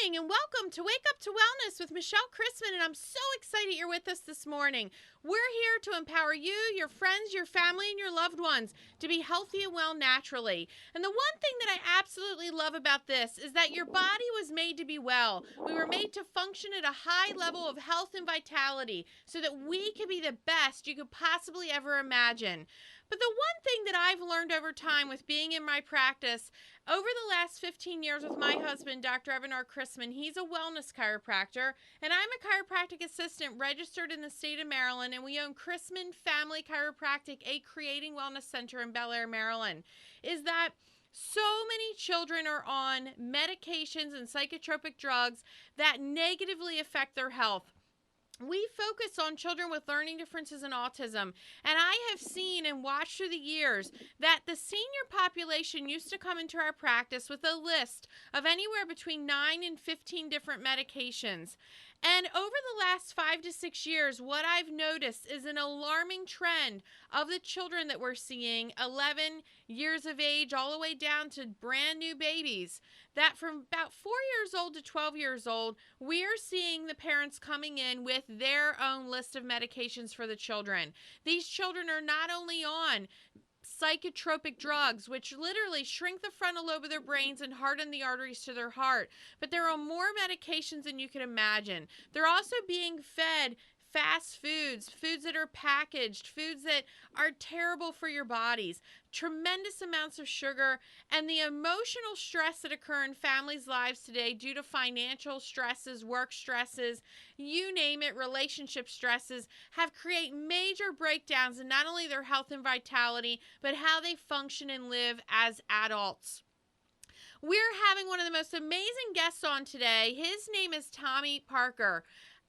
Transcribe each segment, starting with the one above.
morning and welcome to Wake Up to Wellness with Michelle Christman, and I'm so excited you're with us this morning. We're here to empower you, your friends, your family, and your loved ones to be healthy and well naturally. And the one thing that I absolutely love about this is that your body was made to be well. We were made to function at a high level of health and vitality so that we can be the best you could possibly ever imagine. But the one thing that I've learned over time with being in my practice, over the last 15 years with my husband, Dr. Evan R. Christman, he's a wellness chiropractor, and I'm a chiropractic assistant registered in the state of Maryland, and we own Christman Family Chiropractic, a Creating Wellness Center in Bel Air, Maryland, is that so many children are on medications and psychotropic drugs that negatively affect their health. We focus on children with learning differences and autism, and I have seen and watched through the years that the senior population used to come into our practice with a list of anywhere between 9 and 15 different medications. And over the last 5 to 6 years, what I've noticed is an alarming trend of the children that we're seeing, 11 years of age all the way down to brand new babies, that from about 4 years old to 12 years old, we're seeing the parents coming in with their own list of medications for the children. These children are not only on psychotropic drugs, which literally shrink the frontal lobe of their brains and harden the arteries to their heart, but there are more medications than you can imagine. They're also being fed fast foods, foods that are packaged, foods that are terrible for your bodies, tremendous amounts of sugar, and the emotional stress that occur in families' lives today due to financial stresses, work stresses, you name it, relationship stresses, have created major breakdowns in not only their health and vitality, but how they function and live as adults. We're having one of the most amazing guests on today. His name is Tommy Parker.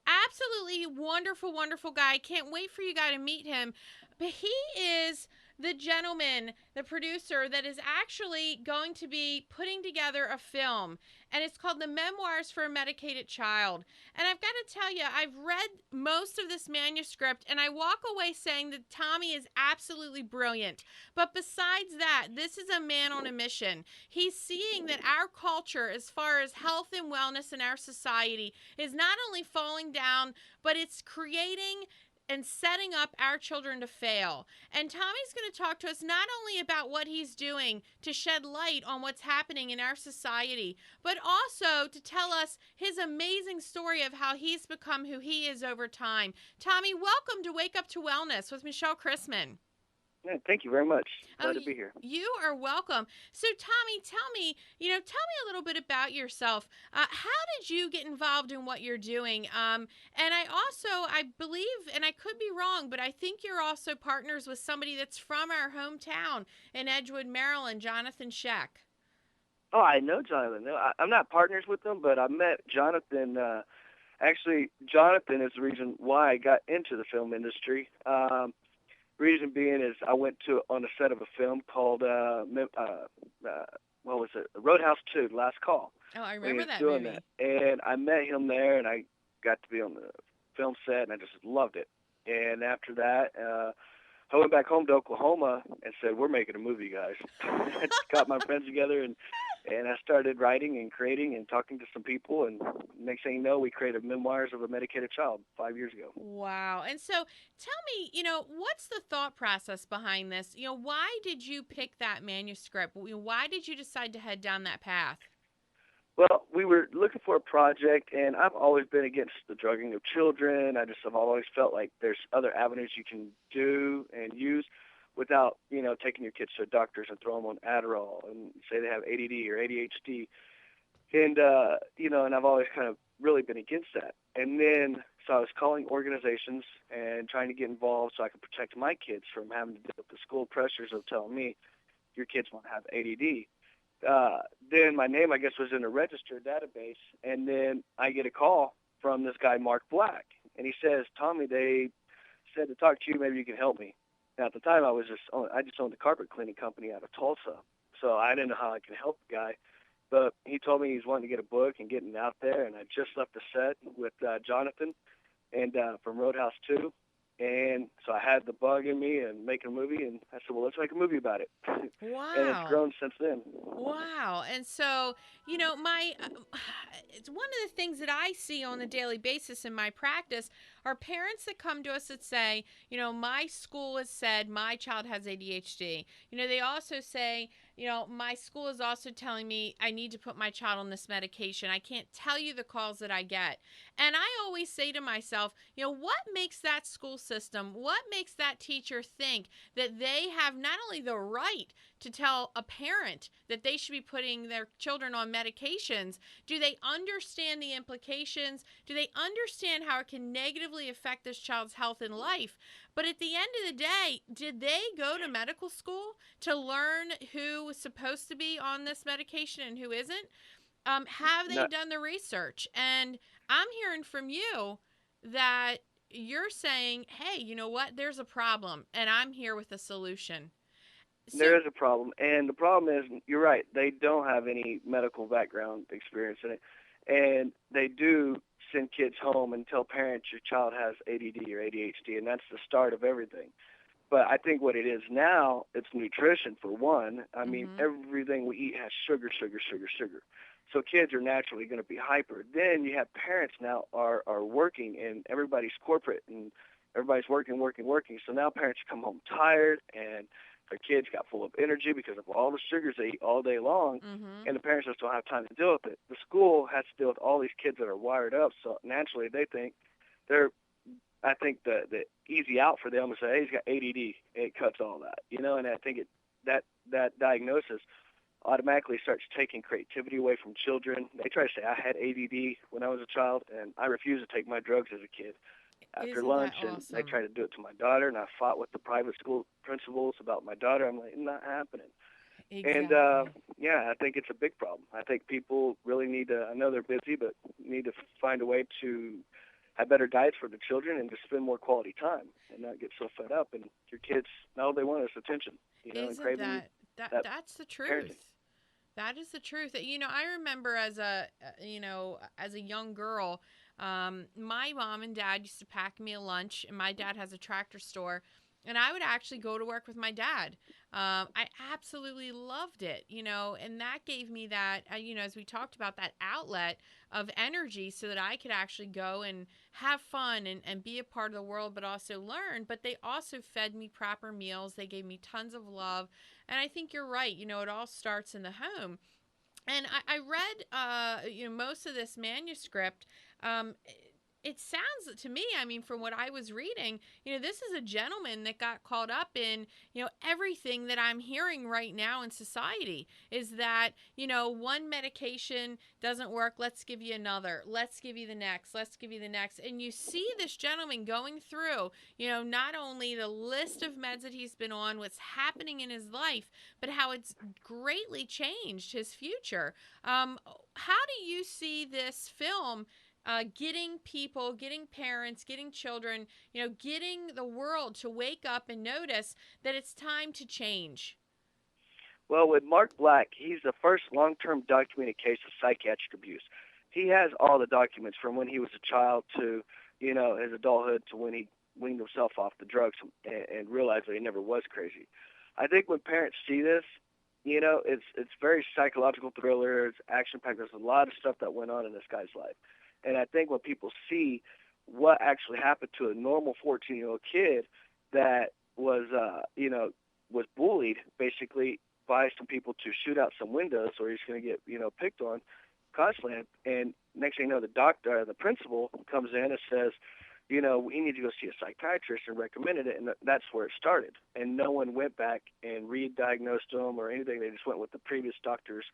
Absolutely wonderful, wonderful guy. I can't wait for you guys to meet him. But he is the gentleman, the producer, that is actually going to be putting together a film. And it's called The Memoirs for a Medicated Child. And I've got to tell you, I've read most of this manuscript, and I walk away saying that Tommy is absolutely brilliant. But besides that, this is a man on a mission. He's seeing that our culture, as far as health and wellness in our society, is not only falling down, but it's creating and setting up our children to fail. And Tommy's going to talk to us not only about what he's doing to shed light on what's happening in our society, but also to tell us his amazing story of how he's become who he is over time. Tommy, welcome to Wake Up to Wellness with Michelle Christman. Thank you very much. Glad to be here. You are welcome. So, Tommy, tell me a little bit about yourself. How did you get involved in what you're doing? And I believe, and I could be wrong, but I think you're also partners with somebody that's from our hometown in Edgewood, Maryland, Jonathan Sheck. Oh, I know Jonathan. No, I'm not partners with him, but I met Jonathan. Actually, Jonathan is the reason why I got into the film industry. Reason being is I went on a set of a film called what was it? Roadhouse 2, Last Call. Oh, I remember that doing movie. That. And I met him there, and I got to be on the film set, and I just loved it. And after that, I went back home to Oklahoma and said, "We're making a movie, guys." I got my friends together, and I started writing and creating and talking to some people, and next thing you know, we created Memoirs of a Medicated Child 5 years ago. Wow. And so tell me, what's the thought process behind this? Why did you pick that manuscript? Why did you decide to head down that path? Well, we were looking for a project, and I've always been against the drugging of children. Have always felt like there's other avenues you can do and use without, taking your kids to doctors and throw them on Adderall and say they have ADD or ADHD. And, and I've always kind of really been against that. And then, so I was calling organizations and trying to get involved so I could protect my kids from having to deal with the school pressures of telling me, your kids won't have ADD. Then my name, I guess, was in a registered database, and then I get a call from this guy, Mark Black, and he says, "Tommy, they said to talk to you, maybe you can help me." Now, at the time, I just owned a carpet cleaning company out of Tulsa, so I didn't know how I could help the guy, but he told me he's wanting to get a book and getting it out there, and I just left the set with Jonathan and from Roadhouse 2. And so I had the bug in me and making a movie, and I said, well, let's make a movie about it. Wow. And it's grown since then. Wow. And so, of the things that I see on a daily basis in my practice are parents that come to us that say, my school has said my child has ADHD. They also say, my school is also telling me I need to put my child on this medication. I can't tell you the calls that I get. And I always say to myself, what makes that school system, what makes that teacher think that they have not only the right to tell a parent that they should be putting their children on medications? Do they understand the implications? Do they understand how it can negatively affect this child's health and life? But at the end of the day, did they go to medical school to learn who was supposed to be on this medication and who isn't? Have they No, done the research? And I'm hearing from you that you're saying, hey, you know what? There's a problem, and I'm here with a solution. there So, is a problem, and the problem is, you're right, they don't have any medical background experience in it, and they do send kids home and tell parents your child has ADD or ADHD, and that's the start of everything. But I think what it is now, it's nutrition for one. I mean, mm-hmm, everything we eat has sugar, sugar, sugar, sugar. So kids are naturally going to be hyper. Then you have parents now are working, and everybody's corporate, and everybody's working, working, working. So now parents come home tired, and their kids got full of energy because of all the sugars they eat all day long, mm-hmm. and the parents just don't have time to deal with it. The school has to deal with all these kids that are wired up, so naturally they think they're I think the easy out for them is say, hey, he's got ADD. It cuts all that, and I think that diagnosis automatically starts taking creativity away from children. They try to say, I had ADD when I was a child, and I refused to take my drugs as a kid after Isn't that lunch, and they awesome? tried to do it to my daughter, and I fought with the private school principals about my daughter. I'm like, not happening. And, Exactly. yeah, I think it's a big problem. I think people really need to, I know they're busy, but need to find a way to have better diets for the children and to spend more quality time and not get so fed up. And your kids, all they want is attention, and Isn't craving that that's the parenting. truth? That is the truth. I remember as a young girl, my mom and dad used to pack me a lunch, and my dad has a tractor store, and I would actually go to work with my dad. I absolutely loved it, and that gave me that, as we talked about, that outlet of energy so that I could actually go and have fun and be a part of the world, but also learn. But they also fed me proper meals. They gave me tons of love. And I think you're right. It all starts in the home. And I read, most of this manuscript. It sounds to me, I mean, from what I was reading, this is a gentleman that got caught up in, everything that I'm hearing right now in society is that, one medication doesn't work. Let's give you another. Let's give you the next. Let's give you the next. And you see this gentleman going through, not only the list of meds that he's been on, what's happening in his life, but how it's greatly changed his future. How do you see this film getting people, getting parents, getting children, getting the world to wake up and notice that it's time to change? Well, with Mark Black, he's the first long-term documented case of psychiatric abuse. He has all the documents from when he was a child to, his adulthood to when he weaned himself off the drugs and realized that he never was crazy. I think when parents see this, it's very psychological thriller. It's action-packed. There's a lot of stuff that went on in this guy's life. And I think when people see what actually happened to a normal 14-year-old kid that was, was bullied basically by some people to shoot out some windows or he's going to get, picked on constantly. And next thing you know, the doctor, the principal comes in and says, we need to go see a psychiatrist and recommended it. And that's where it started. And no one went back and re-diagnosed him or anything. They just went with the previous doctor's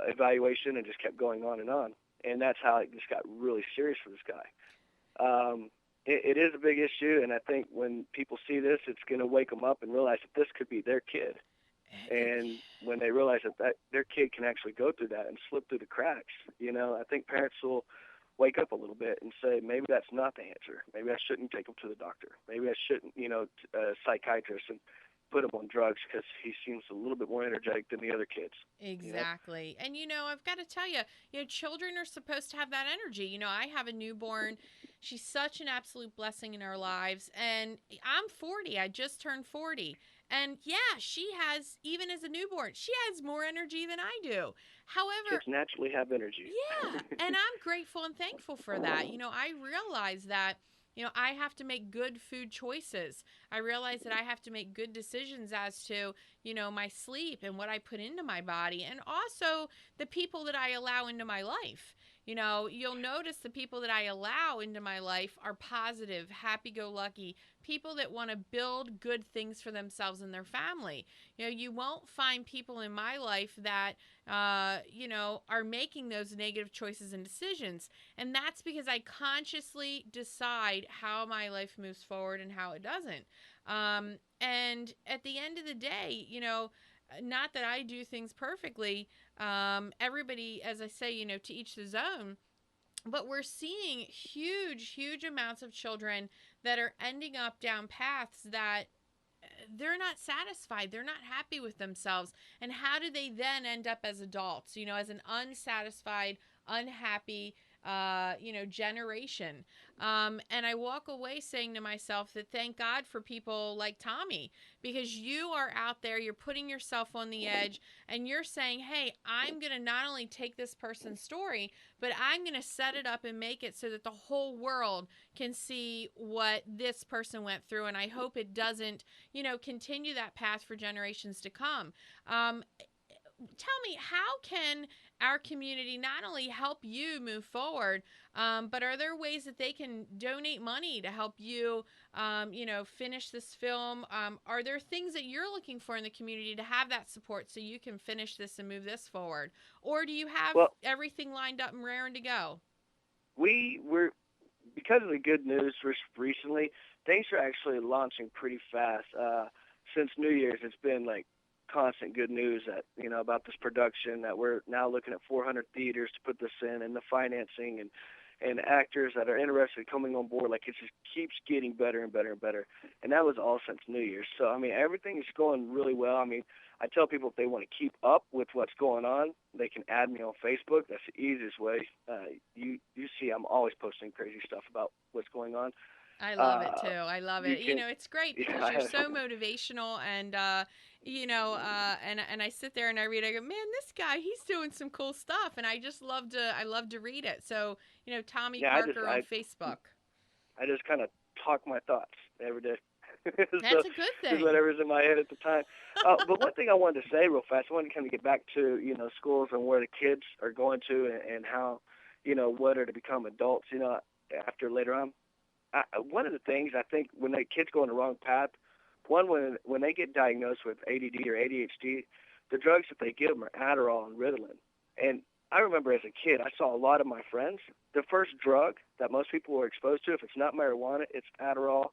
evaluation and just kept going on. And that's how it just got really serious for this guy. It is a big issue, and I think when people see this, it's going to wake them up and realize that this could be their kid. And when they realize that their kid can actually go through that and slip through the cracks, I think parents will wake up a little bit and say, maybe that's not the answer. Maybe I shouldn't take him to the doctor. Maybe I shouldn't, a psychiatrist and put him on drugs because he seems a little bit more energetic than the other kids. Exactly. And, I've got to tell you, children are supposed to have that energy. I have a newborn. She's such an absolute blessing in our lives. And I'm 40. I just turned 40. And yeah, she has, even as a newborn, she has more energy than I do. Kids However, naturally have energy. yeah, and I'm grateful and thankful for that. I realize that, I have to make good food choices. I realize that I have to make good decisions as to, my sleep and what I put into my body, and also the people that I allow into my life. You'll notice the people that I allow into my life are positive, happy-go-lucky, people that want to build good things for themselves and their family. You won't find people in my life that are making those negative choices and decisions. And that's because I consciously decide how my life moves forward and how it doesn't. And at the end of the day, not that I do things perfectly. Everybody, as I say, to each his own. But we're seeing huge amounts of children that are ending up down paths that they're not satisfied. They're not happy with themselves. And how do they then end up as adults, as an unsatisfied, unhappy, generation? And I walk away saying to myself that thank God for people like Tommy, because you are out there, you're putting yourself on the edge, and you're saying, hey, I'm going to not only take this person's story, but I'm going to set it up and make it so that the whole world can see what this person went through. And I hope it doesn't, continue that path for generations to come. Tell me, how can our community not only help you move forward, but are there ways that they can donate money to help you, finish this film? Are there things that you're looking for in the community to have that support so you can finish this and move this forward? Or do you have Well, everything lined up and raring to go? we were because of the good news recently. Things are actually launching pretty fast. Since New Year's, it's been like constant good news that about this production, that we're now looking at 400 theaters to put this in, and the financing and actors that are interested in coming on board. Like, it just keeps getting better and better and better. And that was all since New Year's. So I mean, everything is going really well. I mean, I tell people if they want to keep up with what's going on, they can add me on Facebook. That's the easiest way. You see, I'm always posting crazy stuff about what's going on. I love it too. I love You it. can, It's great because you're yeah, so motivational, and and I sit there and I read. I go, man, this guy, he's doing some cool stuff, and I love to read it. So, Tommy yeah. Parker on Facebook. I just kind of talk my thoughts every day. So That's a good just thing. whatever's in my head at the time. But one thing I wanted to say real fast, I wanted to kind of get back to schools and where the kids are going to, and how what are to become adults after later on. One of the things I think when the kids go on the wrong path, when they get diagnosed with ADD or ADHD, the drugs that they give them are Adderall and Ritalin. And I remember as a kid, I saw a lot of my friends, the first drug that most people were exposed to, if it's not marijuana, it's Adderall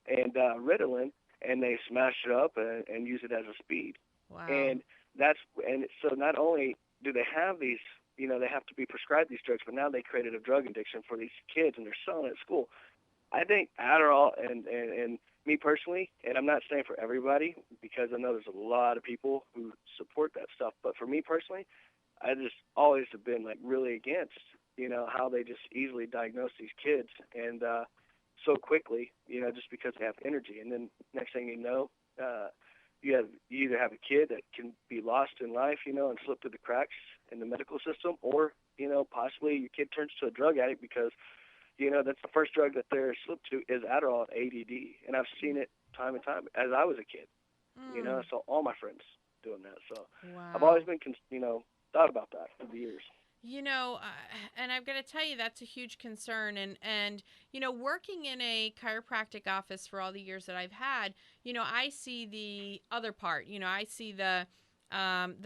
and Ritalin, and they smash it up and use it as a speed. Wow. And so not only do they have these, they have to be prescribed these drugs, but now they created a drug addiction for these kids, and they're selling it at school. I think Adderall and me personally, and I'm not saying for everybody because I know there's a lot of people who support that stuff, but for me personally, I just always have been like really against, how they just easily diagnose these kids and so quickly, just because they have energy. And then next thing you know, you either have a kid that can be lost in life, and slip through the cracks in the medical system, or, possibly your kid turns to a drug addict because that's the first drug that they're slipped to is Adderall and ADD. And I've seen it time and time as I was a kid. I saw all my friends doing that. So I've Wow. always been, thought about that over the years. And I've got to tell you, that's a huge concern. And working in a chiropractic office for all the years that I've had, I see the other part. I see the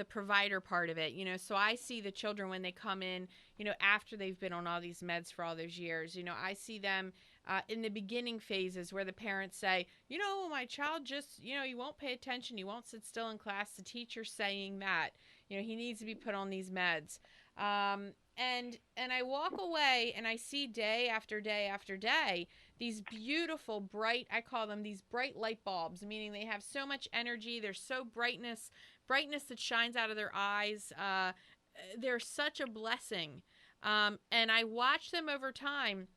provider part of it. So I see the children when they come in, after they've been on all these meds for all those years. I see them in the beginning phases where the parents say, my child just, he won't pay attention. He won't sit still in class. The teacher's saying that, he needs to be put on these meds. And I walk away and I see day after day after day these beautiful bright, I call them these bright light bulbs, meaning they have so much energy. There's so brightness that shines out of their eyes. They're such a blessing. And I watch them over time.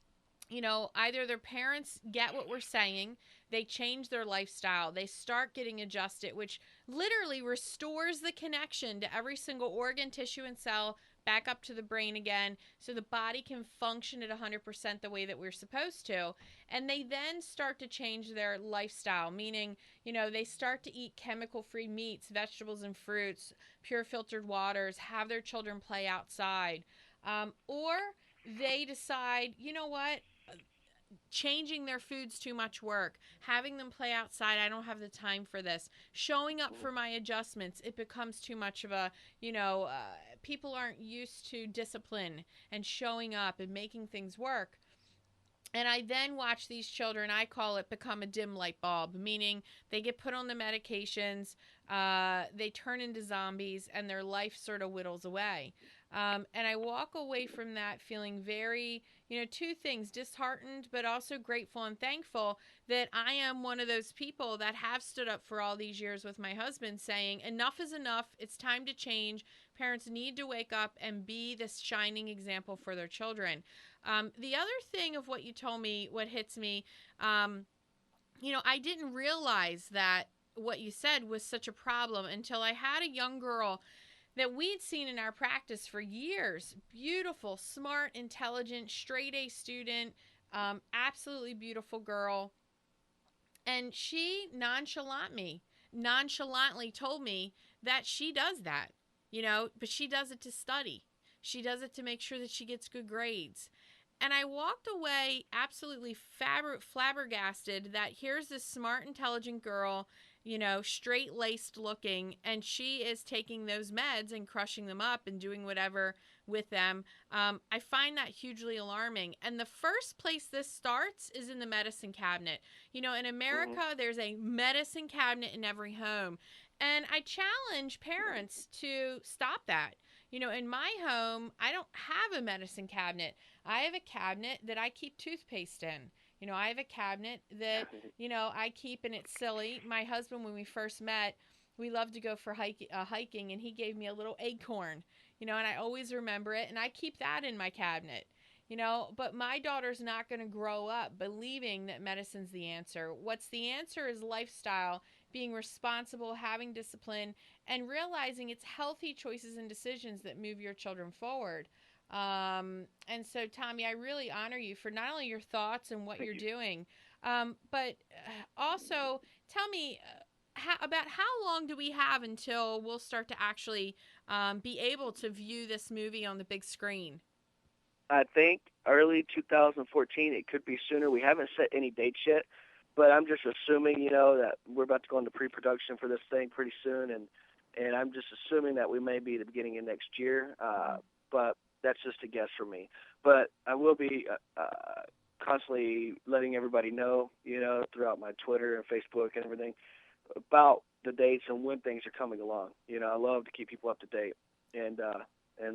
Either their parents get what we're saying, they change their lifestyle, they start getting adjusted, which literally restores the connection to every single organ, tissue, and cell back up to the brain again, so the body can function at 100% the way that we're supposed to. And they then start to change their lifestyle, meaning, they start to eat chemical-free meats, vegetables, and fruits, pure filtered waters, have their children play outside. Or they decide, you know what, changing their food's too much work, having them play outside, I don't have the time for this, showing up for my adjustments, it becomes too much of a, people aren't used to discipline and showing up and making things work. And I then watch these children, I call it become a dim light bulb, meaning they get put on the medications, they turn into zombies, and their life sort of whittles away. And I walk away from that feeling very, two things, disheartened, but also grateful and thankful that I am one of those people that have stood up for all these years with my husband saying, enough is enough. It's time to change. Parents need to wake up and be this shining example for their children. The other thing of what you told me, what hits me, I didn't realize that what you said was such a problem until I had a young girl that we'd seen in our practice for years. Beautiful, smart, intelligent, straight A student, absolutely beautiful girl. And she nonchalantly told me that she does that, but she does it to study. She does it to make sure that she gets good grades. And I walked away absolutely flabbergasted that here's this smart, intelligent girl, straight-laced looking, and she is taking those meds and crushing them up and doing whatever with them. I find that hugely alarming. And the first place this starts is in the medicine cabinet. In America, there's a medicine cabinet in every home. And I challenge parents to stop that. In my home, I don't have a medicine cabinet. I have a cabinet that I keep toothpaste in. I have a cabinet that, I keep, and it's silly. My husband, when we first met, we loved to go for hiking, and he gave me a little acorn, and I always remember it, and I keep that in my cabinet. But my daughter's not going to grow up believing that medicine's the answer. What's the answer is lifestyle, being responsible, having discipline, and realizing it's healthy choices and decisions that move your children forward. And so, Tommy, I really honor you for not only your thoughts and what you're doing, but also tell me about how long do we have until we'll start to actually be able to view this movie on the big screen? I think early 2014. It could be sooner. We haven't set any dates yet, but I'm just assuming, that we're about to go into pre-production for this thing pretty soon, and I'm just assuming that we may be the beginning of next year. But that's just a guess for me. But I will be constantly letting everybody know, throughout my Twitter and Facebook and everything about the dates and when things are coming along. I love to keep people up to date and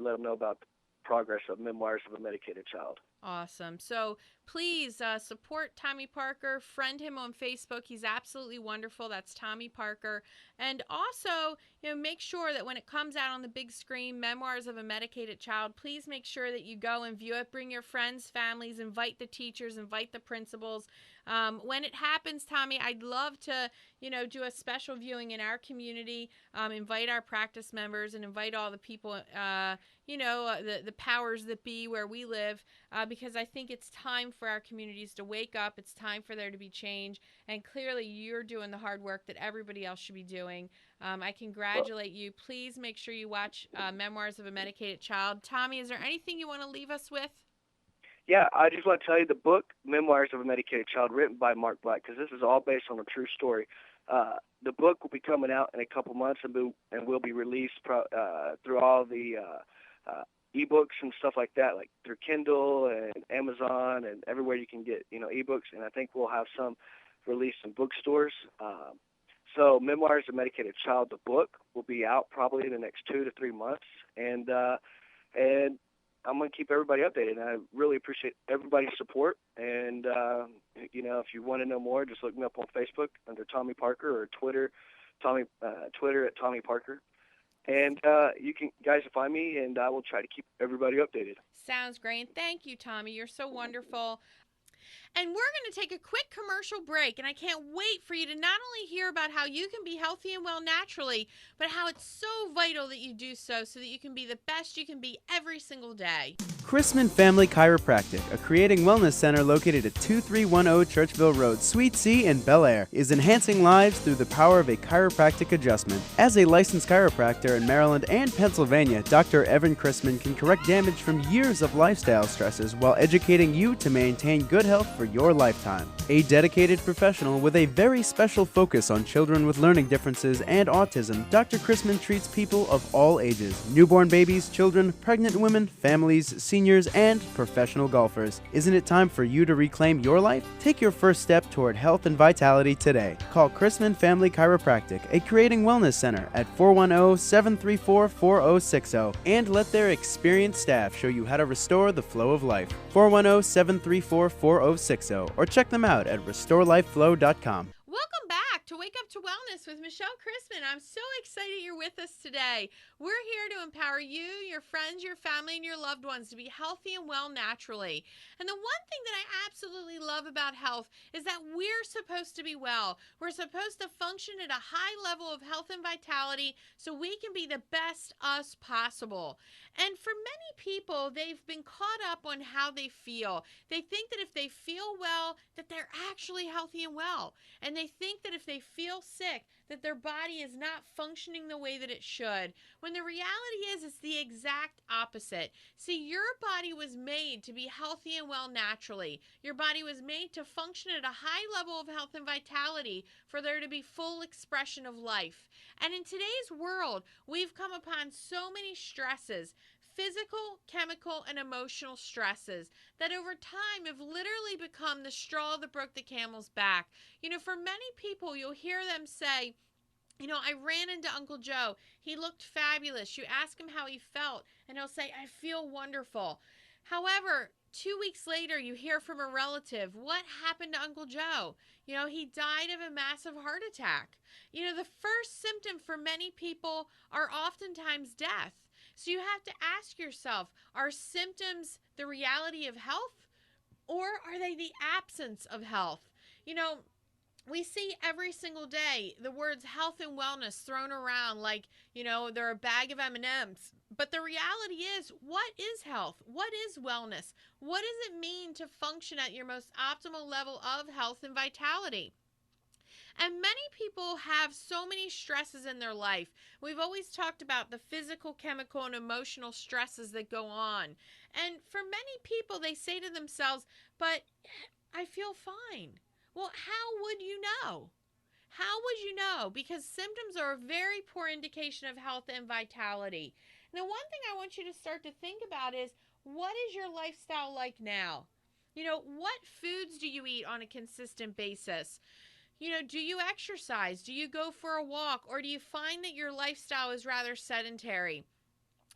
let them know about the progress of Memoirs of a Medicated Child. Awesome. So please support Tommy Parker. Friend him on Facebook. He's absolutely wonderful. That's Tommy Parker. And also, make sure that when it comes out on the big screen, Memoirs of a Medicated Child, please make sure that you go and view it. Bring your friends, families, invite the teachers, invite the principals. When it happens, Tommy, I'd love to, do a special viewing in our community, invite our practice members and invite all the people, the powers that be where we live, because I think it's time for our communities to wake up. It's time for there to be change. And clearly you're doing the hard work that everybody else should be doing. I congratulate you. Please make sure you watch Memoirs of a Medicated Child. Tommy, is there anything you want to leave us with? Yeah, I just want to tell you the book, Memoirs of a Medicated Child, written by Mark Black, because this is all based on a true story. The book will be coming out in a couple months and will be released through all the ebooks and stuff like that, like through Kindle and Amazon and everywhere you can get, ebooks. And I think we'll have some released in bookstores. So Memoirs of a Medicated Child, the book, will be out probably in the next 2 to 3 months. And I'm going to keep everybody updated. And I really appreciate everybody's support. And, if you want to know more, just look me up on Facebook under Tommy Parker, or Twitter at Tommy Parker. And you guys can find me, and I will try to keep everybody updated. Sounds great. Thank you, Tommy. You're so wonderful. And we're going to take a quick commercial break, and I can't wait for you to not only hear about how you can be healthy and well naturally, but how it's so vital that you do so that you can be the best you can be every single day. Christman Family Chiropractic, a creating wellness center located at 2310 Churchville Road, Suite C in Bel Air, is enhancing lives through the power of a chiropractic adjustment. As a licensed chiropractor in Maryland and Pennsylvania, Dr. Evan Christman can correct damage from years of lifestyle stresses while educating you to maintain good health for your lifetime. A dedicated professional with a very special focus on children with learning differences and autism, Dr. Christman treats people of all ages: newborn babies, children, pregnant women, families, seniors, and professional golfers. Isn't it time for you to reclaim your life? Take your first step toward health and vitality today. Call Christman Family Chiropractic, a creating wellness center, at 410-734-4060 and let their experienced staff show you how to restore the flow of life. 410-734-4060 or check them out at restorelifeflow.com. Welcome back to Wake Up to Wellness with Michelle Christman. I'm so excited you're with us today. We're here to empower you, your friends, your family, and your loved ones to be healthy and well naturally. And the one thing that I absolutely love about health is that we're supposed to be well. We're supposed to function at a high level of health and vitality so we can be the best us possible. And for many people, they've been caught up on how they feel. They think that if they feel well, that they're actually healthy and well. And they think that if they feel sick, that their body is not functioning the way that it should. When the reality is, it's the exact opposite. See, your body was made to be healthy and well naturally. Your body was made to function at a high level of health and vitality for there to be full expression of life. And in today's world, we've come upon so many stresses, physical, chemical, and emotional stresses that over time have literally become the straw that broke the camel's back. You know, for many people, you'll hear them say, you know, I ran into Uncle Joe. He looked fabulous. You ask him how he felt, and he'll say, I feel wonderful. However, 2 weeks later, you hear from a relative, what happened to Uncle Joe? You know, he died of a massive heart attack. You know, the first symptom for many people are oftentimes death. So you have to ask yourself, are symptoms the reality of health, or are they the absence of health? You know, we see every single day the words health and wellness thrown around like, you know, they're a bag of M&Ms. But the reality is, what is health? What is wellness? What does it mean to function at your most optimal level of health and vitality? And many people have so many stresses in their life. We've always talked about the physical, chemical, and emotional stresses that go on. And for many people, they say to themselves, but I feel fine. Well, how would you know? How would you know? Because symptoms are a very poor indication of health and vitality. Now, one thing I want you to start to think about is, what is your lifestyle like now? You know, what foods do you eat on a consistent basis? You know, do you exercise? Do you go for a walk? Or do you find that your lifestyle is rather sedentary?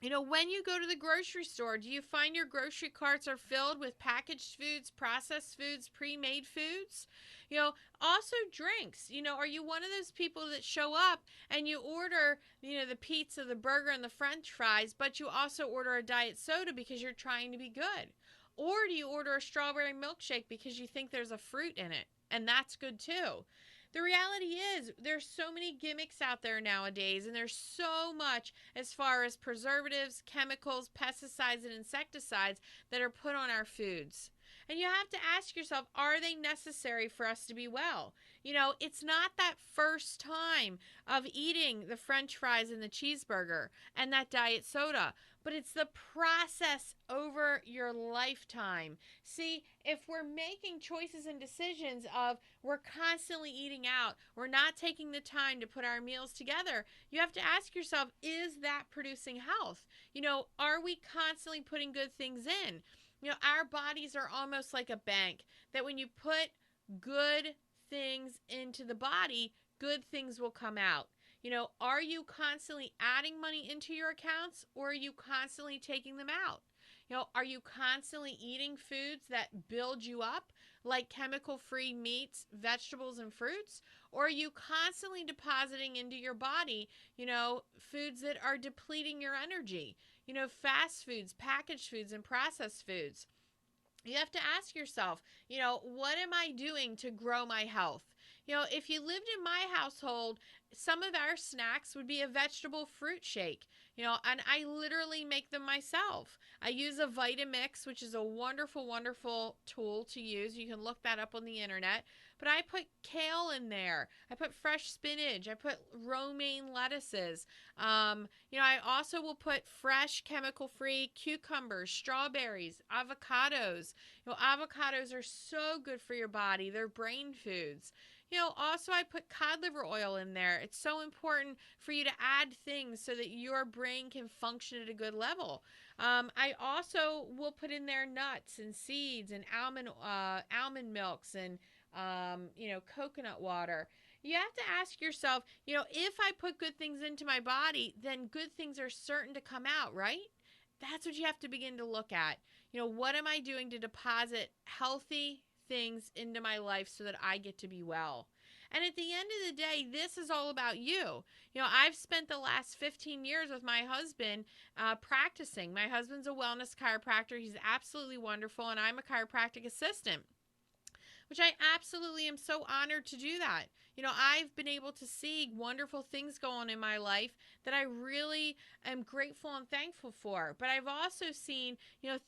You know, when you go to the grocery store, do you find your grocery carts are filled with packaged foods, processed foods, pre-made foods? You know, also drinks. You know, are you one of those people that show up and you order, you know, the pizza, the burger, and the french fries, but you also order a diet soda because you're trying to be good? Or do you order a strawberry milkshake because you think there's a fruit in it? And that's good too. The reality is, there's so many gimmicks out there nowadays, and there's so much as far as preservatives, chemicals, pesticides, and insecticides that are put on our foods. And you have to ask yourself, are they necessary for us to be well? You know, it's not that first time of eating the french fries and the cheeseburger and that diet soda, but it's the process over your lifetime. See, if we're making choices and decisions of we're constantly eating out, we're not taking the time to put our meals together, you have to ask yourself, is that producing health? You know, are we constantly putting good things in? You know, our bodies are almost like a bank, that when you put good things into the body, good things will come out. You know, are you constantly adding money into your accounts, or are you constantly taking them out? You know, are you constantly eating foods that build you up, like chemical-free meats, vegetables, and fruits? Or are you constantly depositing into your body, you know, foods that are depleting your energy? You know, fast foods, packaged foods, and processed foods. You have to ask yourself, what am I doing to grow my health? If you lived in my household, some of our snacks would be a vegetable fruit shake, and I literally make them myself. I use a Vitamix, which is a wonderful, wonderful tool to use. You can look that up on the internet. But I put kale in there. I put fresh spinach. I put romaine lettuces. I also will put fresh, chemical-free cucumbers, strawberries, avocados. Avocados are so good for your body. They're brain foods. Also I put cod liver oil in there. It's so important for you to add things so that your brain can function at a good level. I also will put in there nuts and seeds and almond milks and coconut water. You have to ask yourself, if I put good things into my body, then good things are certain to come out, right? That's what you have to begin to look at. What am I doing to deposit healthy things into my life so that I get to be well? And at the end of the day, this is all about you. I've spent the last 15 years with my husband practicing. My husband's a wellness chiropractor. He's absolutely wonderful, and I'm a chiropractic assistant, which I absolutely am so honored to do that. I've been able to see wonderful things go on in my life that I really am grateful and thankful for. But I've also seen,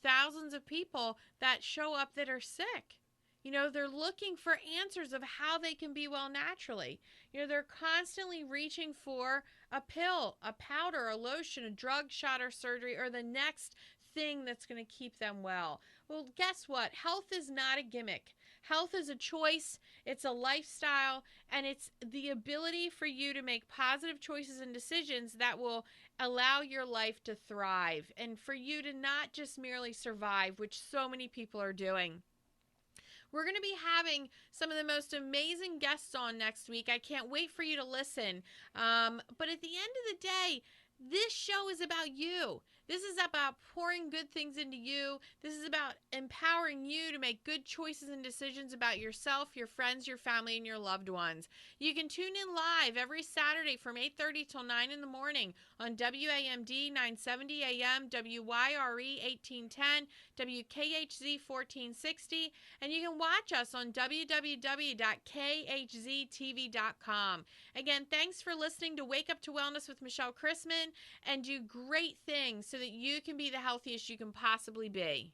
thousands of people that show up that are sick. They're looking for answers of how they can be well naturally. They're constantly reaching for a pill, a powder, a lotion, a drug, shot, or surgery, or the next thing that's going to keep them well. Well, guess what? Health is not a gimmick. Health is a choice, it's a lifestyle, and it's the ability for you to make positive choices and decisions that will allow your life to thrive and for you to not just merely survive, which so many people are doing. We're going to be having some of the most amazing guests on next week. I can't wait for you to listen. But at the end of the day, this show is about you. This is about pouring good things into you. This is about empowering you to make good choices and decisions about yourself, your friends, your family, and your loved ones. You can tune in live every Saturday from 8:30 till 9 in the morning on WAMD 970 AM, WYRE 1810, WKHZ 1460, and you can watch us on www.khztv.com. Again, thanks for listening to Wake Up to Wellness with Michelle Christman, and do great things so that you can be the healthiest you can possibly be.